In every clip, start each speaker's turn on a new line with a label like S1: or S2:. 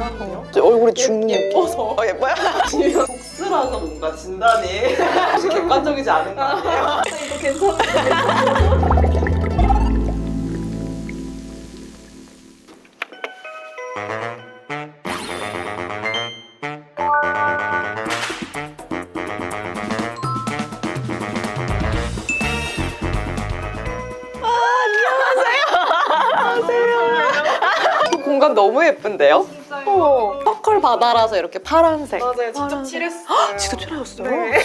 S1: 하거든요.
S2: 얼굴이 죽는 느낌.
S1: 예뻐서.
S2: 예뻐요?
S1: 복스라서 뭔가 진단이 혹시 객관적이지 않은 거 아니에요?
S3: 이거 괜찮은데?
S2: 공간 너무 예쁜데요?
S3: 진짜요?
S2: 퍼컬 바다라서 이렇게 파란색.
S3: 맞아요. 직접
S2: 파란색.
S3: 칠했어요.
S2: 직접 칠하셨어요?
S3: 네.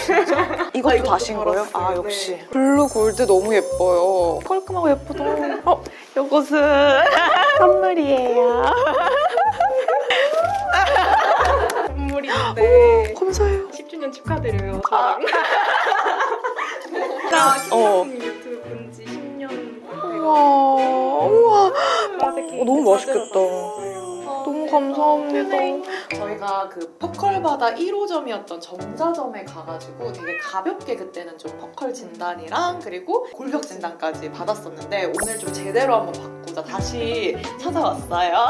S2: 이것도
S3: 이것도
S2: 다신 거예요?
S3: 걸었어요.
S2: 아 역시.
S3: 네.
S2: 블루 골드 너무 예뻐요. 깔끔하고 예쁘다. 이것은 선물이에요.
S3: 선물인데
S2: 감사해요.
S3: 10주년 축하드려요. 저랑.
S2: 어.
S3: 킹님 유튜브 본 지 10년
S2: 우와. 너무 맛있겠다.
S3: 너무
S2: 감사합니다.
S1: 저희가 그 퍼컬바다 1호점이었던 정자점에 가가지고 되게 가볍게 그때는 좀 퍼컬 진단이랑 그리고 골격 진단까지 받았었는데 오늘 좀 제대로 한번 받고자 다시 찾아왔어요.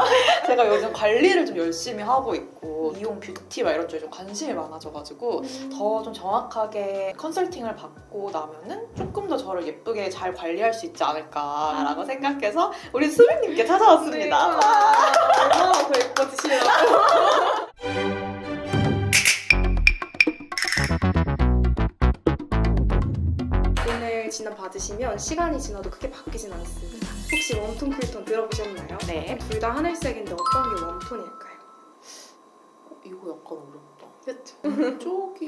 S1: 제가 요즘 관리를 좀 열심히 하고 있고 미용 뷰티 막 이런 쪽에 좀 관심이 많아져가지고 더 좀 정확하게 컨설팅을 받고 나면은 조금 더 저를 예쁘게 잘 관리할 수 있지 않을까라고 생각해서 우리 수빈님께 찾아왔습니다.
S3: 얼마나 더 예뻐지시려고. 오늘 진단 받으시면 시간이 지나도 크게 바뀌진 않습니다. 혹시 웜톤, 쿨톤 들어보셨나요?
S1: 네.
S3: 둘 다 하늘색인데 어떤 게 웜톤일까요?
S1: 이거 약간 어렵다.
S3: 그쵸?
S1: 이쪽이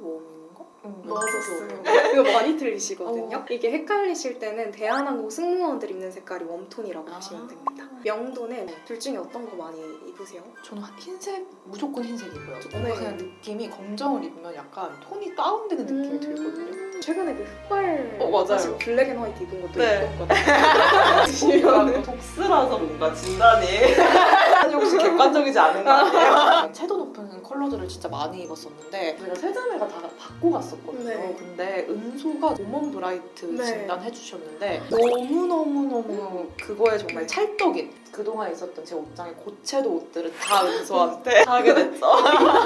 S1: 웜인가?
S3: 맞았어요. 이거 많이 틀리시거든요. 이게 헷갈리실 때는 대한항공 승무원들 입는 색깔이 웜톤이라고 보시면 됩니다. 명도는 둘 중에 어떤 거 많이 입으세요?
S1: 저는 흰색, 무조건 흰색이고요.
S3: 네.
S1: 뭔가 그냥 느낌이 검정을 입으면 약간 톤이 다운되는 느낌이 들거든요.
S3: 최근에 그 흑발
S1: 맞아요.
S3: 사실 블랙 앤 화이트 입은 것도
S1: 네.
S3: 입었거든요.
S1: 독스라서 뭔가 진단이 혹시 객관적이지 않은 거 아니에요? 채도 높은 컬러들을 진짜 많이 입었었는데 저희가 세자매가 다 받고 갔었거든요.
S3: 네.
S1: 근데 은소가 모먼 브라이트
S3: 네.
S1: 진단 해주셨는데 너무너무너무 그거에 정말 찰떡인 그동안 있었던 제 옷장의 고채도 옷들은 다 은소한테 하게 됐죠.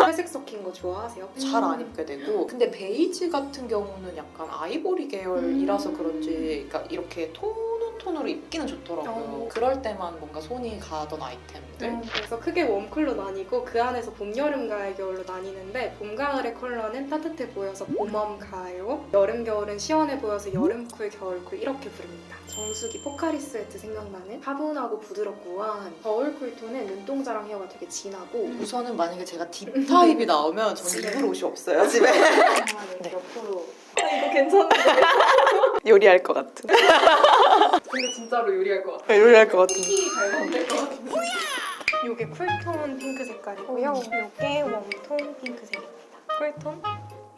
S3: 회색 섞인 거 좋아하세요?
S1: 잘 안 입게 되고 근데 베이지 같은 경우는 약간 아이보리 계열이라서 그런지 그러니까 이렇게 톤으로 입기는 좋더라고요. 그럴 때만 뭔가 손이 가던 아이템들.
S3: 그래서 크게 웜쿨로 나뉘고 그 안에서 봄, 여름, 가을, 겨울로 나뉘는데 봄, 가을의 컬러는 따뜻해 보여서 봄웜 가요, 여름, 겨울은 시원해 보여서 여름쿨, 겨울쿨 이렇게 부릅니다. 정수기 포카리 스웨트 생각나는 차분하고 부드럽고 우아한 겨울 쿨톤은 눈동자랑 헤어가 되게 진하고
S1: 우선은 만약에 제가 딥 타입이 나오면 저는 입을 옷이 없어요 집에.
S3: 네. 옆으로 이거 괜찮은데?
S2: 요리할 것 같은.
S3: 근데 진짜로 요리할 것 같아요.
S2: 요리할 것 같은.
S3: 잘 만들 것 같은데. 이게 쿨톤 핑크 색깔이고요. 이게 웜톤 핑크색입니다. 쿨톤,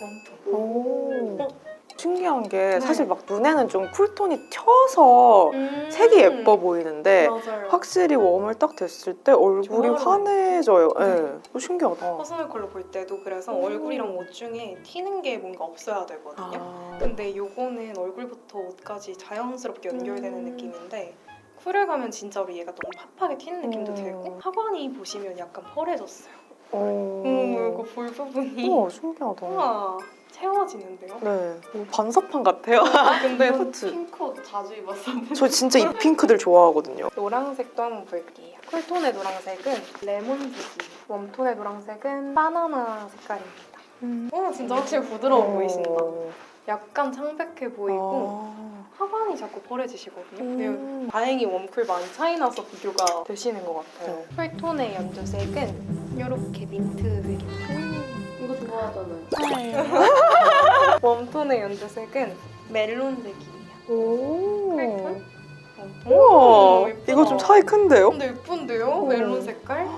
S3: 웜톤.
S2: 오. 신기한 게 사실 막 눈에는 좀 쿨톤이 튀어서 색이 예뻐 보이는데
S3: 맞아요.
S2: 확실히 웜을 딱 됐을 때 얼굴이
S3: 정말
S2: 환해져요.
S3: 네.
S2: 네. 신기하다.
S3: 퍼스널 컬러 볼 때도 그래서 얼굴이랑 옷 중에 튀는 게 뭔가 없어야 되거든요. 근데 요거는 얼굴부터 옷까지 자연스럽게 연결되는 느낌인데 쿨을 가면 진짜로 얘가 너무 팝하게 튀는 느낌도 들고 하관이 보시면 약간 펄해졌어요. 이거 볼 부분이
S2: 우와, 신기하다.
S3: 우와 채워지는데요?
S2: 네. 반사판 같아요. 근데
S3: 이런
S2: 후트.
S3: 핑크 옷 자주 입었었는데
S2: 저 진짜 이 핑크들 좋아하거든요.
S3: 노란색도 한번 볼게요. 쿨톤의 노란색은 레몬색이에요. 웜톤의 노란색은 바나나 색깔입니다. 진짜 확실히 부드러워 보이신다. 약간 창백해 보이고 하관이 자꾸 펄해지시거든요. 근데 다행히 웜쿨 많이 차이나서 비교가 되시는 것 같아요. 쿨톤의 연두색은 이렇게 민트색입니다. 이거 좋아하잖아요. 웜톤의 연두색은 멜론색이에요.
S2: 오.
S3: 쿨톤?
S2: 우와,
S3: 예쁘다.
S2: 이거 좀 차이 큰데요?
S3: 근데 예쁜데요? 멜론 색깔?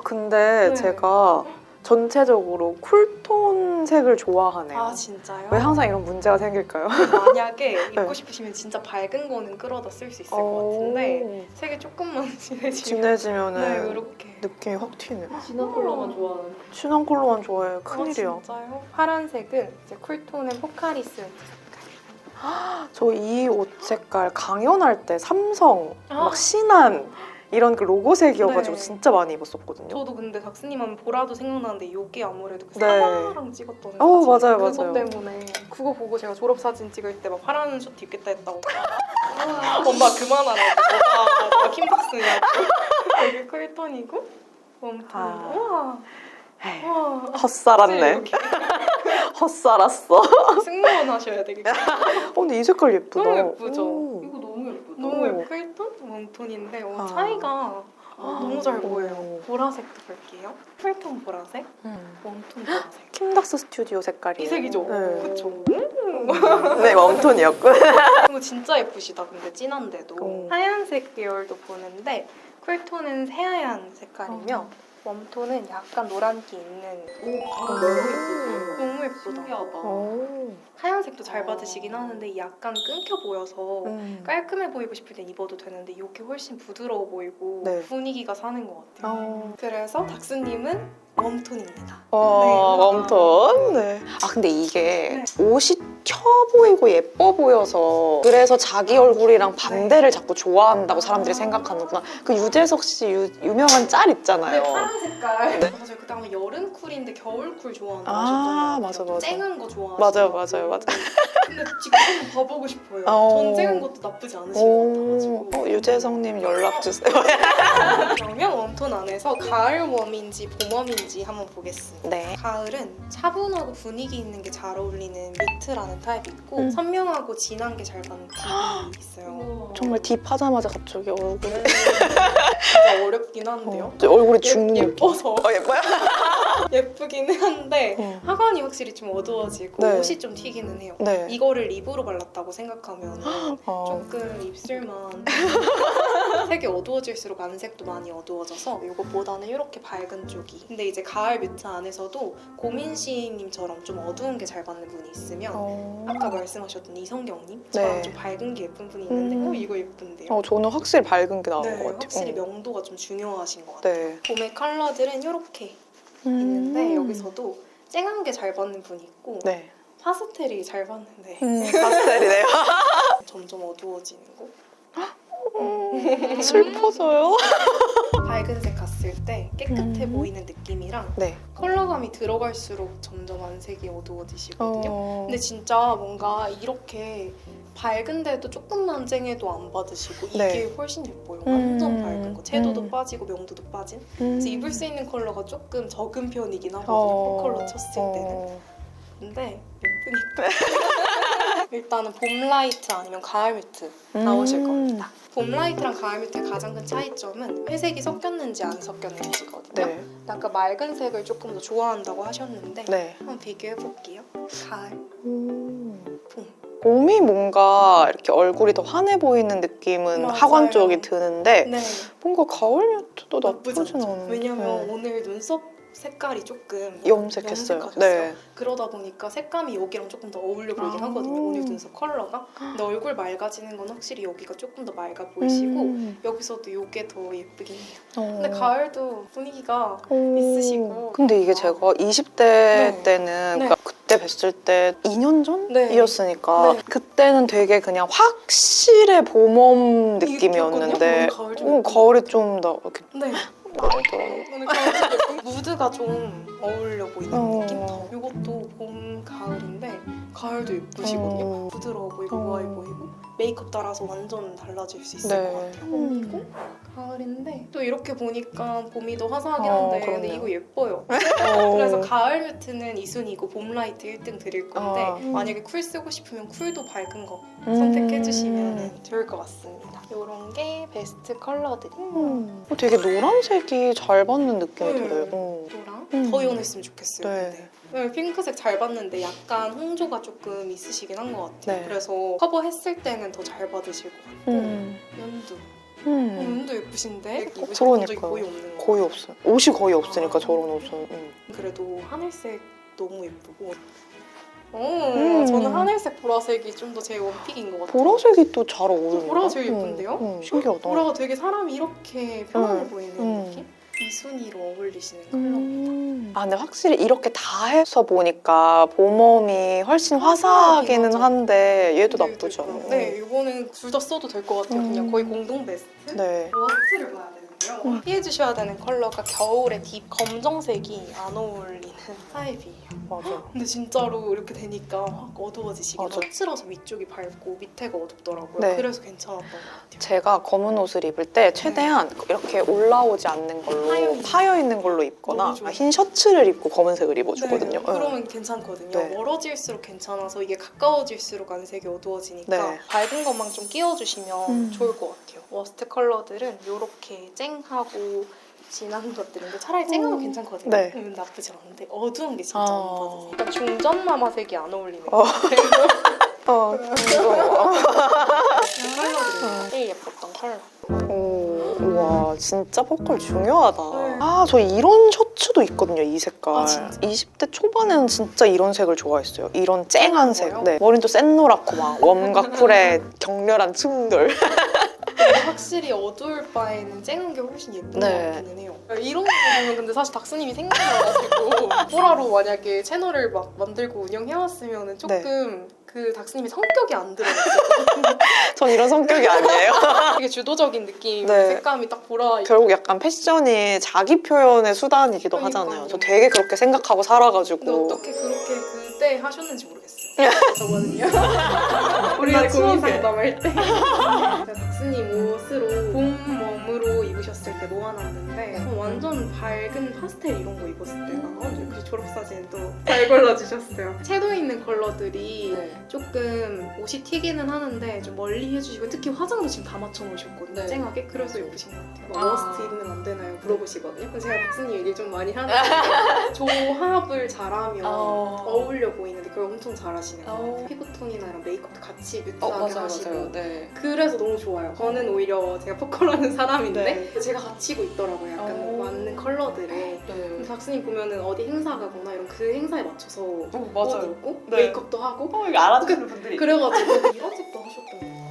S2: 근데
S3: 네.
S2: 제가 전체적으로 쿨톤 색을 좋아하네요.
S3: 아 진짜요?
S2: 왜 항상 이런 문제가 생길까요?
S3: 만약에 입고
S2: 네.
S3: 싶으시면 진짜 밝은 거는 끌어다 쓸 수 있을 것 같은데 색이 조금만 진해지면
S2: 진해지면은
S3: 네 이렇게
S2: 느낌이 확 튀네.
S3: 진한 컬러만 좋아하는
S2: 진한 컬러만 좋아해. 큰일이야.
S3: 진짜요? 파란색은 이제 쿨톤은 포카리스
S2: 저 이 옷 색깔 강연할 때 삼성
S3: 아.
S2: 막 신한 이런 그 로고색이어가지고
S3: 네.
S2: 진짜 많이 입었었거든요.
S3: 저도 근데 닥스님 하면 보라도 생각나는데 이게 아무래도 그
S2: 네.
S3: 사과랑 찍었던
S2: 맞아요,
S3: 그것
S2: 맞아요.
S3: 때문에 그거 보고 제가 졸업사진 찍을 때 막 파란 셔츠 입겠다 했다고 엄마 그만하라고 너가 킴박스냐고 여기 쿨톤이고 웜톤이고
S2: 아.
S3: 우와
S2: 에이,
S3: 우와
S2: 헛살았네.
S3: 이렇게
S2: 헛살았어.
S3: 승무원 하셔야 되겠다.
S2: 근데 이 색깔 예쁘다.
S3: 너무 예쁘죠?
S2: 오.
S1: 이거 너무 예쁘다.
S3: 너무 예쁠 듯 웜톤인데
S2: 아.
S3: 차이가 너무 잘 보여요.
S2: 오.
S3: 보라색도 볼게요. 쿨톤 보라색, 웜톤 보라색.
S2: 킴닥스 스튜디오 색깔이.
S3: 이 색이죠?
S2: 네.
S3: 그쵸?
S2: 네, 웜톤이었고.
S3: 이거 진짜 예쁘시다. 근데 진한데도
S2: 오.
S3: 하얀색 계열도 보는데 쿨톤은 새하얀 색깔이며 웜톤은 약간 노란기 있는. 너무 예쁘다.
S1: 신기하다.
S2: 오.
S3: 하얀색도 잘 받으시긴 하는데 약간 끊겨 보여서
S2: 음.
S3: 깔끔해 보이고 싶을 땐 입어도 되는데 이게 훨씬 부드러워 보이고
S2: 네.
S3: 분위기가 사는 것 같아요.
S2: 어.
S3: 그래서 닥스님은 웜톤입니다.
S2: 웜톤. 네. 아 근데 이게 옷이 켜 보이고 예뻐 보여서 그래서 자기 얼굴이랑 반대를 자꾸 좋아한다고 사람들이 생각하는구나. 그 유재석 씨 유명한 짤 있잖아요.
S3: 파란 색깔.
S2: 네.
S3: 맞아요. 그때 아마 여름 쿨인데 겨울 쿨 좋아한다고
S2: 아,
S3: 하셨던 것
S2: 맞아,
S3: 같아요.
S2: 맞아.
S3: 쨍한 거 좋아하시고.
S2: 맞아요.
S3: 근데 지금 한번 봐보고 싶어요.
S2: 어.
S3: 전 쨍한 것도 나쁘지 않으신 것 같아가지고.
S2: 유재석님 연락 주세요.
S3: 그러면 웜톤 안에서 가을 웜인지 봄 웜인지 한번 보겠습니다.
S2: 네.
S3: 가을은 차분하고 분위기 있는 게 잘 어울리는 뮤트라는 타입이 있고
S2: 음.
S3: 선명하고 진한 게 잘 받는 딥이 있어요.
S2: 정말 딥하자마자 갑자기 얼굴이
S3: 진짜 어렵긴 한데요.
S2: 얼굴이 죽는 느낌.
S3: 예뻐서
S2: 예뻐요?
S3: 예쁘긴 한데
S2: 어.
S3: 하관이 확실히 좀 어두워지고
S2: 네.
S3: 옷이 좀 튀기는 해요.
S2: 네.
S3: 이거를 립으로 발랐다고 생각하면
S2: 어.
S3: 조금 입술만 색이 어두워질수록 안색도 많이 어두워져서 이것보다는 이렇게 밝은 쪽이. 근데 이제 가을 뮤트 안에서도 고민시님처럼 좀 어두운 게 잘 받는 분이 있으면 아까 말씀하셨던 이성경님처럼
S2: 네.
S3: 좀 밝은 게 예쁜 분이 있는데 이거 예쁜데요?
S2: 저는 확실히 밝은 게 나은
S3: 네,
S2: 것 같아요.
S3: 확실히
S2: 어.
S3: 명도가 좀 중요하신 것 같아요.
S2: 네.
S3: 봄의 컬러들은 이렇게 있는데 여기서도 쨍한 게 잘 받는 분이 있고
S2: 네.
S3: 파스텔이 잘 받는데
S2: 파스텔이네요.
S3: 점점 어두워지는 거.
S2: 슬퍼져요.
S3: 밝은 색 갔을 때 깨끗해 보이는 느낌이랑
S2: 네.
S3: 컬러감이 들어갈수록 점점 안색이 어두워지시거든요. 근데 진짜 뭔가 이렇게 밝은데도 조금만 쨍해도 안 받으시고 이게
S2: 네.
S3: 훨씬 예뻐요. 완전 밝은 거. 채도도
S2: 음.
S3: 빠지고 명도도 빠진. 그래서 입을 수 있는 컬러가 조금 적은 편이긴 하거든요. 컬러 쳤을 때는. 근데 예쁘니까. 일단은 봄 라이트 아니면 가을 뮤트 나오실 겁니다. 봄 라이트랑 가을 뮤트의 가장 큰 차이점은 회색이 섞였는지 안 섞였는지거든요.
S2: 네.
S3: 아까 맑은 색을 조금 더 좋아한다고 하셨는데
S2: 네.
S3: 한번 비교해 볼게요. 가을, 봄.
S2: 봄이 뭔가 이렇게 얼굴이 더 환해 보이는 느낌은
S3: 맞아요.
S2: 하관 쪽이 드는데
S3: 네,
S2: 뭔가 가을 뮤트도
S3: 나쁘지
S2: 나쁘진
S3: 않죠.
S2: 않아요.
S3: 왜냐면
S2: 네.
S3: 오늘 눈썹 색깔이 조금
S2: 염색했어요.
S3: 염색하셨어요.
S2: 네.
S3: 그러다 보니까 색감이 여기랑 조금 더 어울려 보이긴
S2: 아.
S3: 하거든요. 오늘 눈썹 컬러가. 근데 얼굴 맑아지는 건 확실히 여기가 조금 더 맑아 보이시고 여기서도 이게 더 예쁘긴 해요. 근데 가을도 분위기가 있으시고.
S2: 근데 이게 제가 20대
S3: 네.
S2: 때는
S3: 네.
S2: 그러니까 그때 뵀을 때 2년 전이었으니까
S3: 네.
S2: 그때는 되게 그냥 확실해 봄웜
S3: 이게
S2: 느낌이었는데
S3: 있거든요? 오늘 가을 좀
S2: 가을이 좀 더 이렇게
S3: 네.
S2: 나더라고요.
S3: 오늘 가을 무드가 좀 어울려 보이는 느낌?
S2: 어.
S3: 이것도 봄, 가을인데 가을도 예쁘시거든요. 부드러워 보이고 우아해 보이고 메이크업 따라서 완전 달라질 수 있을
S2: 네.
S3: 것 같아요. 봄이고 가을인데 또 이렇게 보니까 봄이 더 화사하긴
S2: 어,
S3: 한데 근데
S2: 그렇네요.
S3: 이거 예뻐요. 그래서 가을 뮤트는 2순위고 봄 라이트 1등 드릴 건데 만약에 쿨 쓰고 싶으면 쿨도 밝은 거 선택해주시면 좋을 것 같습니다. 이런 게 베스트 컬러들이에요.
S2: 되게 노란색이 잘 받는 느낌이
S3: 네.
S2: 들어요.
S3: 이거랑 더 연했으면 좋겠어요.
S2: 네.
S3: 근데. 핑크색 잘 봤는데 약간 홍조가 조금 있으시긴 한 것 같아요.
S2: 네.
S3: 그래서 커버했을 때는 더 잘 받으실 것 같고 연두. 연두 예쁘신데 입으신 적이
S2: 그러니까요.
S3: 거의 없는 거.
S2: 거의 없어요. 옷이 거의 없으니까 저런 옷은.
S3: 그래도 하늘색 너무 예쁘고.
S2: 음.
S3: 저는 하늘색 보라색이 좀 더 제 원픽인 것 같아요.
S2: 보라색이 또 잘 어울리는
S3: 보라가 제일 예쁜데요?
S2: 신기하다.
S3: 보라가 되게 사람이 이렇게 편안해 보이는
S2: 음.
S3: 느낌? 이순위로 어울리시는 컬러.
S2: 아 근데 확실히 이렇게 다 해서 보니까 봄웜이 훨씬 화사하기는
S3: 화사하긴 하죠.
S2: 한데 얘도
S3: 근데
S2: 나쁘지
S3: 예쁠
S2: 않아요.
S3: 거예요. 네, 이거는 둘 다 써도 될 것 같아요. 그냥 거의 공동 베스트?
S2: 네.
S3: 워스트를 봐야 돼요. 있고요. 피해주셔야 되는 컬러가 겨울에 딥 검정색이 안 어울리는 타입이에요.
S2: 맞아.
S3: 근데 진짜로 이렇게 되니까 확 어두워지시긴
S2: 맞아.
S3: 셔츠라서 위쪽이 밝고 밑에가 어둡더라고요.
S2: 네.
S3: 그래서 괜찮았던 것 같아요.
S2: 제가 검은 옷을 입을 때 최대한 이렇게 올라오지 않는 걸로 파여 있는 걸로 입거나
S3: 너무 좋아요.
S2: 흰 셔츠를 입고 검은색을 입어주거든요.
S3: 네, 그러면 괜찮거든요.
S2: 네.
S3: 멀어질수록 괜찮아서 이게 가까워질수록 안색이 어두워지니까
S2: 네.
S3: 밝은 것만 좀 끼워주시면 좋을 것 같아요. 워스트 컬러들은 이렇게 쨍하고 진한 것들인데 차라리 쨍하면 괜찮거든요.
S2: 네.
S3: 나쁘지 않은데 어두운 게 진짜 안
S2: 아.
S3: 예뻐요. 그러니까 중전마마색이 안 어울리는
S2: 어.
S3: 것 같아요.
S2: 이거.
S3: 컬러들이 제일 예뻤던 컬러.
S2: 오, 와 진짜 퍼컬 중요하다.
S3: 네.
S2: 아, 저 이런 셔츠도 있거든요, 이 색깔.
S3: 아, 진짜?
S2: 20대 초반에는 진짜 이런 색을 좋아했어요. 이런 쨍한 색.
S3: 거요?
S2: 네. 머리는 또 샛노랗고 막 웜과 쿨의 격렬한 충돌.
S3: 확실히 어두울 바에는 쨍한 게 훨씬 예쁜
S2: 네.
S3: 것 같기는 해요. 이런 거 보면 근데 사실 닥스님이 생각나가지고 보라로 만약에 채널을 막 만들고 운영해왔으면 조금 그 닥스님의 성격이 안 들어있어요.
S2: 전 이런 성격이 아니에요.
S3: 되게 주도적인 느낌,
S2: 네.
S3: 색감이 딱 보라.
S2: 결국 약간 패션이 자기 표현의 수단이기도
S3: 그러니까요.
S2: 하잖아요. 저 되게 그렇게 생각하고
S3: 근데
S2: 살아가지고.
S3: 어떻게 그렇게 그때 하셨는지 모르겠어요. 저거는요. 우리가 고민
S2: 추억에.
S3: 상담할 때 제가 닥스님 옷으로 봄 웜으로 입으셨을 때 모아놨는데 완전 밝은 파스텔 이런 거 입었을 때가 그 졸업사진도 잘 골라주셨어요. 채도 있는 컬러들이
S1: 네.
S3: 조금 옷이 튀기는 하는데 좀 멀리 해주시고 특히 화장도 지금 다 맞춰놓으셨거든요.
S1: 네.
S3: 쨍하게. 그래서 예쁘신 것 같아요. 뭐
S1: 아.
S3: 워스트 입으면 안 되나요? 물어보시거든요. 그래서 제가 닥스님 얘기 좀 많이 하는데 조합을 잘하면 어울려 보이는데 그걸 엄청 잘하시는 거예요. 피부톤이나 이런 메이크업도 같이 뮤트하게 하시고
S1: 네.
S3: 그래서 너무 좋아요. 저는 오히려 제가 포컬하는 사람인데
S2: 네.
S3: 제가 갖추고 있더라고요. 약간 맞는 컬러들에.
S1: 네.
S3: 근데 닥스님 보면은 어디 행사 가거나 이런 그 행사에 맞춰서 옷
S1: 맞아요.
S3: 입고
S2: 네.
S3: 메이크업도 하고
S1: 이거 알아주시는 분들이
S3: 그래가지고 이런 색도 하셨던 것 같아요.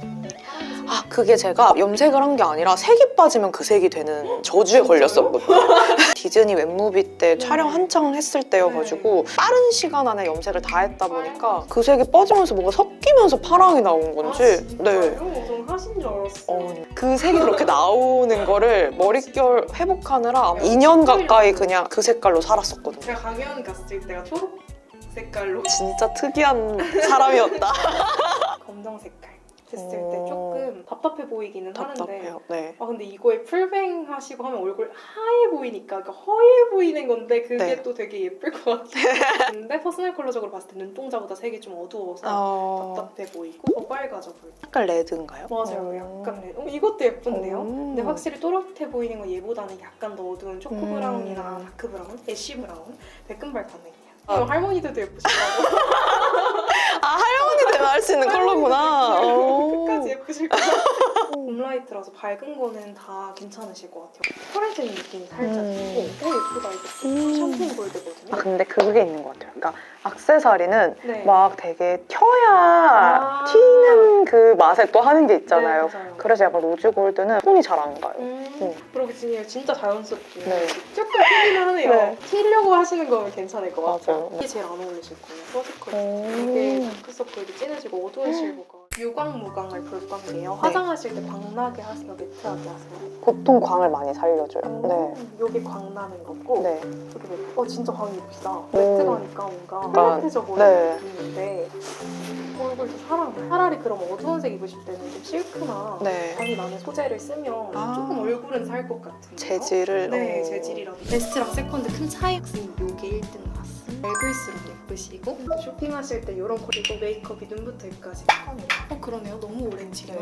S2: 아, 그게 제가 염색을 한 게 아니라 색이 빠지면 그 색이 되는 저주에 걸렸었거든요. 디즈니 웹무비 때 촬영 한창 했을 때여가지고 빠른 시간 안에 염색을 다 했다 보니까 그 색이 빠지면서 뭔가 섞이면서 파랑이 나온 건지. 네.
S3: 좀 하신 줄 알았어요.
S2: 그 색이 그렇게 나오는 거를 머릿결 회복하느라 2년 가까이 그냥 그 색깔로 살았었거든요.
S3: 제가 강연 갔을 때가 초록 색깔로
S2: 진짜 특이한 사람이었다.
S3: 검정 색깔 됐을 때
S2: 오.
S3: 조금 답답해 보이기는 하는데
S2: 답답해요. 네.
S3: 아 근데 이거에 풀뱅 하시고 하면 얼굴 하얘 보이니까 그러니까 허해 보이는 건데 그게
S2: 네.
S3: 또 되게 예쁠 것 같아요. 근데 퍼스널 컬러적으로 봤을 때 눈동자보다 색이 좀 어두워서 답답해 보이고 더 빨가져 보이고
S2: 약간 레드인가요?
S3: 맞아요. 약간 이것도 예쁜데요?
S2: 오.
S3: 근데 확실히 또렷해 보이는 건 얘보다는 약간 더 어두운 초코 브라운이나
S2: 음.
S3: 다크 브라운, 애쉬 브라운, 백금발 가능해요.
S2: 아.
S3: 할머니들도 예쁘시다고
S2: 아, 할머니 되면 할 수 있는 컬러구나.
S3: 끝까지 예쁘실 거예요. 봄라이트라서 밝은 거는 다 괜찮으실 것 같아요. 펄해지는 느낌이 살짝 있고 예쁘다 이거 샴페인 골드거든요.
S2: 아, 근데 그게 있는 것 같아요. 그러니까 액세서리는
S3: 네.
S2: 막 되게 튀어야
S3: 아.
S2: 튀는 그 맛에 또 하는 게 있잖아요.
S3: 네, 맞아요.
S2: 그래서 약간 로즈 골드는 톤이 잘 안 가요.
S3: 그리고 진짜 자연스럽게
S2: 네.
S3: 조금 튀기는 하네요.
S2: 네.
S3: 튀려고 하시는 거면 괜찮을 것 같아요.
S2: 맞아요.
S3: 이게 제일 안 어울리실 거예요. 퍼스컬. 이게 다크서클도 진해지고 어두운 실버가 유광무광을 볼 건데요. 화장하실 때 광나게 하세요? 매트하게 하세요?
S2: 보통 광을 많이 살려줘요. 네.
S3: 여기 광 나는 거고
S2: 네.
S3: 여기 진짜 광이 예쁘시다. 매트 가니까 뭔가
S2: 약간,
S3: 흐뭇해져 보이는
S2: 네.
S3: 느낌인데 얼굴도 사랑해. 차라리 그럼 어두운 색 입으실 때는 좀 실크나
S2: 네.
S3: 광이 나는 소재를 쓰면
S2: 아.
S3: 조금 얼굴은 살 것 같은데요?
S2: 재질을.
S3: 네, 재질이라도. 베스트랑 세컨드 큰 차이는 요게 1등 나왔어요. 밝을수록 예쁘시고 또 쇼핑하실 때 이런 거 그리고 메이크업이 눈부터 입까지 편해요. 그러네요. 너무 오렌지네요.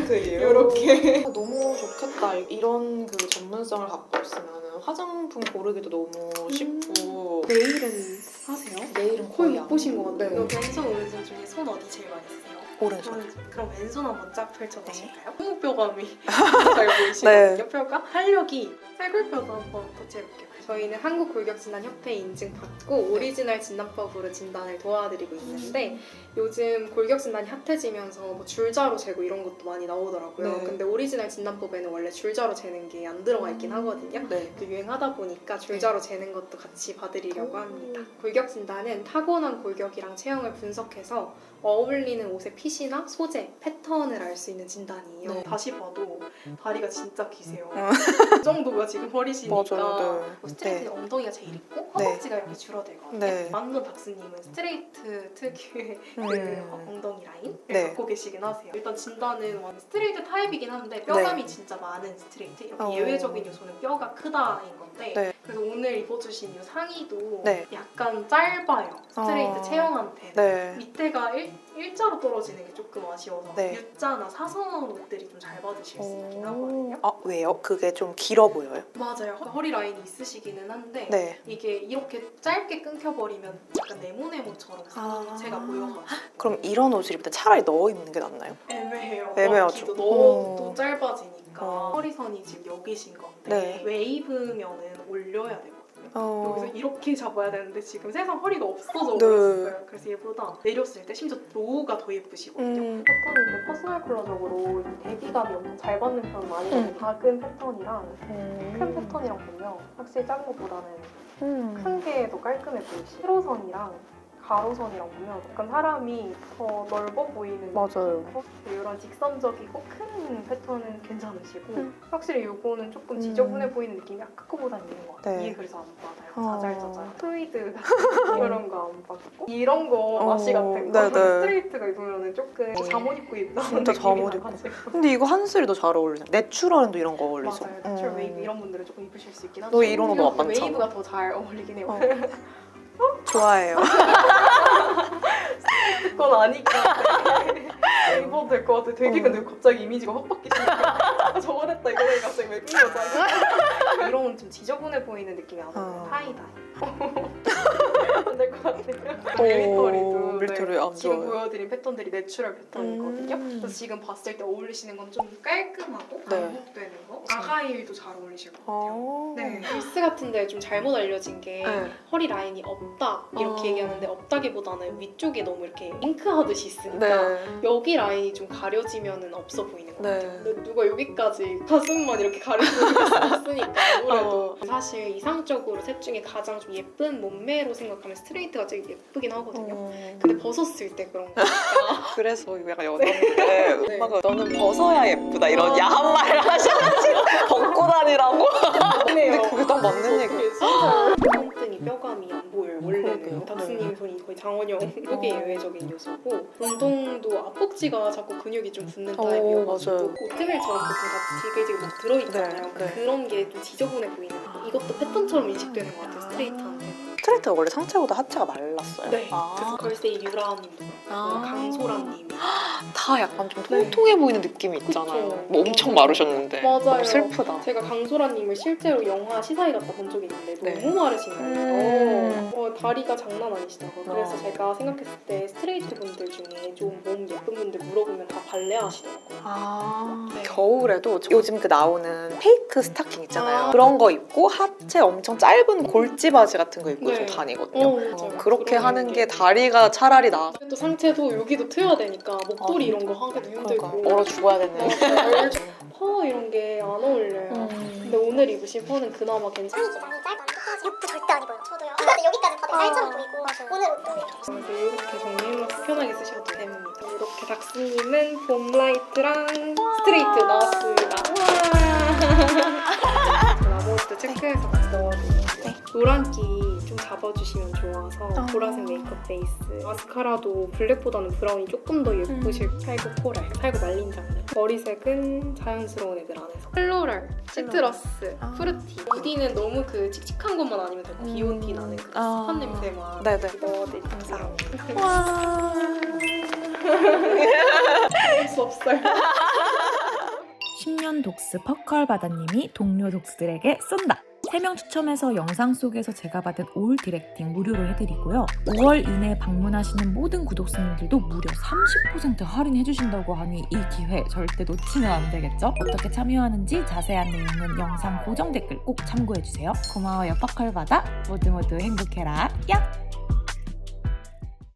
S1: 그래요?
S3: 요렇게.
S1: 너무 좋겠다. 이런 그 전문성을 갖고 있으면 화장품 고르기도 너무 쉽고
S3: 네일은 하세요?
S1: 내일은
S3: 거의
S1: 거의
S3: 못 보신 것 같아요.
S1: 네.
S3: 여기 왼손 오른손 중에 손 어디 제일 많이 쓰세요?
S2: 오른손.
S3: 그럼 왼손 한번 쫙 펼쳐보실까요? 손목뼈감이 잘 보이시거든요.
S2: 네.
S3: 뼈가 활력이 쇄골뼈도 한번 덧재볼게요. 저희는 한국골격진단협회 인증받고 오리지널 진단법으로 진단을 도와드리고 있는데 요즘 골격진단이 핫해지면서 뭐 줄자로 재고 이런 것도 많이 나오더라고요.
S1: 네.
S3: 근데 오리지널 진단법에는 원래 줄자로 재는 게 안 들어가 있긴 하거든요.
S1: 네.
S3: 그 유행하다 보니까 줄자로 재는 것도 같이 봐드리려고 합니다. 골격 진단은 타고난 골격이랑 체형을 분석해서 어울리는 옷의 핏이나 소재, 패턴을 알 수 있는 진단이에요.
S2: 네.
S3: 다시 봐도 다리가 진짜 기세요.
S2: 음.
S3: 그 정도가 지금 허리시니까
S2: 맞아요, 네.
S3: 뭐 스트레이트는 엉덩이가 제일 있고
S2: 네.
S3: 허벅지가 이렇게 줄어들거든요.
S2: 네.
S3: 완전 닥스님은 스트레이트 특유의 그 엉덩이 라인을
S2: 네.
S3: 갖고 계시긴 하세요. 일단 진단은 완전 스트레이트 타입이긴 한데 뼈감이 진짜 많은 스트레이트. 이렇게
S2: 어.
S3: 예외적인 요소는 뼈가 크다인 건데
S2: 네.
S3: 그래서 오늘 입어주신 이 상의도
S2: 네.
S3: 약간 짧아요. 스트레이트
S2: 어.
S3: 체형한테는.
S2: 네.
S3: 밑에가 일자로 떨어지는 게 조금 아쉬워서
S2: 네.
S3: U자나 사선 옷들이 좀 잘 받으실 수 있긴 하거든요.
S2: 아, 왜요? 그게 좀 길어 보여요?
S3: 맞아요. 허리 라인이 있으시기는 한데
S2: 네.
S3: 이게 이렇게 짧게 끊겨버리면 약간 네모네모처럼 제가 보여가지고
S2: 그럼 이런 옷을 입을 때 차라리 넣어 입는 게 낫나요?
S3: 애매해요.
S2: 애매하죠.
S3: 넣기도 넣어도
S2: 어.
S3: 짧아지니까
S2: 어.
S3: 허리선이 지금 여기신 건데
S2: 네.
S3: 웨이브면은 올려야 되거든요. 여기서
S2: 어.
S3: 이렇게 잡아야 되는데 지금 세상 허리가 없어져
S2: 네.
S3: 버렸어요. 그래서 얘보다 내렸을 때 심지어 로우가 더 예쁘시거든요. 패턴이 이제 퍼스널 컬러적으로 대비감이 엄청 잘 받는 편은 아니거든요. 작은 패턴이랑 큰 패턴이랑 보면 확실히 작은 것보다는 큰 게 더 깔끔해 보이시. 세로선이랑 가로선이랑 보면 약간 사람이 더 넓어 보이는
S2: 맞아요.
S3: 이런 직선적이고 큰 패턴은 괜찮으시고 확실히 이거는 조금 지저분해 보이는 느낌이 아까 거보다는 있는 것 같아요.
S2: 네.
S3: 이게 그래서 안 받아요.
S2: 어.
S3: 자잘자잘. 플루이드 같은 이런 거 안 받고 이런 거 맛이 같은 거
S2: 네네.
S3: 스트레이트가 입으면 조금 잠옷 입고 입는
S2: 진짜 잠옷 입고. 근데 이거 한슬이도 잘 어울리잖아. 내추럴도 이런 거 어울리죠.
S3: 맞아요. 내추럴 웨이브 이런 분들은 조금 입으실 수 있긴 한데
S2: 너 이런 옷 많잖아.
S3: 웨이브가 더 잘 어울리긴 해요.
S2: 좋아해요.
S3: 그건 아니긴 한데 입어도 될 것 같아. 되게 근데 갑자기 이미지가 확 바뀌시니까 저거 했다 이거 내가 갑자기 왜 낀 거지? 이런 건 좀 지저분해 보이는 느낌이 안 나요. 타이다이. 안될것 같아요. 밀리터리도
S2: 밀리터리 안
S3: 지금
S2: 좋아요.
S3: 보여드린 패턴들이 내추럴 패턴이거든요. 그래서 지금 봤을 때 어울리시는 건 좀 깔끔하고
S2: 네.
S3: 반복되는 거. 아가일도 잘 어울리실 것 같아요.
S2: 어.
S3: 네. 릴스 같은데 좀 잘못 알려진 게
S2: 네.
S3: 허리 라인이 없다 이렇게
S2: 어.
S3: 얘기하는데 없다기보다는 위쪽에 너무 이렇게 잉크하듯이 있으니까
S2: 네.
S3: 여기 라인이 좀 가려지면은 없어 보이는 것
S2: 네.
S3: 같아요. 근데 누가 여기까지 가슴만 이렇게 가려줄 수 없으니까 아무래도 사실 이상적으로 셋 중에 가장 좀 예쁜 몸매로 생각하면 스트레이트가 제일 예쁘긴 하거든요. 근데 벗었을 때 그런 거니까
S2: 그래서 이거 약간 여자인데
S3: 네.
S2: 엄마가 너는 벗어야 예쁘다 이런
S3: 아.
S2: 야한 말을 하셔가지고 벗고 다니라고. 근데 그게 딱 맞는 얘기예요.
S3: 손등이 뼈감이 안 보여요 원래는.
S2: 그러게요.
S3: 닥스님 손이 거의 장원영 그게 예외적인 요소고 운동도 앞벅지가 자꾸 근육이 좀 붙는 타입이어가지고
S2: 맞아요.
S3: 오트밀처럼 보통 다 지글지글 막 들어있잖아요.
S2: 네, 네.
S3: 그런 게 좀 지저분해 보이는 거. 이것도 패턴처럼 인식되는 것 같아요 스트레이트한테.
S2: 스트레이트가 원래 상체보다 하체가 말랐어요.
S3: 네.
S2: 아.
S3: 그래서 걸스데이 유라님도
S2: 아.
S3: 강소라님이
S2: 다 약간 좀 통통해 보이는 느낌이 있잖아요.
S3: 그쵸.
S2: 뭐 엄청 마르셨는데.
S3: 맞아요.
S2: 너무 슬프다.
S3: 제가 강소라님을 실제로 영화 시사회 갔다 본 적이 있는데
S2: 네.
S3: 너무 마르신 거예요. 다리가 장난 아니시더라고요. 그래서
S2: 어.
S3: 제가 생각했을 때 스트레이트 분들 중에 좀 몸 예쁜 분들 물어보면 다 발레 하시더라고요.
S2: 아,
S3: 네.
S2: 겨울에도 요즘 그 나오는 페이크 스타킹 있잖아요.
S3: 아.
S2: 그런 거 입고 하체 엄청 짧은 골지 바지 같은 거 입고
S3: 네.
S2: 좀 다니거든요.
S3: 맞아요.
S2: 그렇게
S3: 그런
S2: 하는 게 다리가 차라리 나아.
S3: 또 상체도 여기도 트여야 되니까 목도리
S2: 아,
S3: 이런 거 하기도 힘들고
S2: 그러니까 얼어 죽어야 되네.
S3: 맞아요. 퍼 이런 게 안 어울려요. 근데 오늘 입으신 퍼는 그나마 괜찮아요.
S4: 육도 절대 안 입어요. 저도요. 근데 여기까지 다들 살처럼 보이고 오늘 옷도
S3: 그래서 이렇게 정리해서 편하게 쓰셔도 됩니다. 이렇게 닥스님은 봄 라이트랑 스트레이트 나왔습니다. 우와! 나머지도 체크해서 넣어드릴게요. 노란기 좀 잡아주시면 좋아서 보라색 메이크업 베이스. 마스카라도 블랙보다는 브라운이 조금 더 예쁘실 살구 코랄, 살구 말린 장르. 머리색은 자연스러운 애들 안에서. 플로럴, 시트러스, 프루티. 무디는 너무 그 칙칙한 것만 아니면 되고 비온티 나는 그 습한 냄새만
S2: 네네.
S3: 넣어드릴게요.
S2: 와.
S3: 할 수 없어요.
S5: 10년 독스 퍼컬 바다님이 동료 독스들에게 쏜다! 3명 추첨해서 영상 속에서 제가 받은 올 디렉팅 무료로 해드리고요. 5월 이내에 방문하시는 모든 구독자님들도 무려 30% 할인해주신다고 하니 이 기회 절대 놓치면 안 되겠죠? 어떻게 참여하는지 자세한 내용은 영상 고정 댓글 꼭 참고해주세요. 고마워요 퍼컬 바다. 모두 모두 행복해라. 야!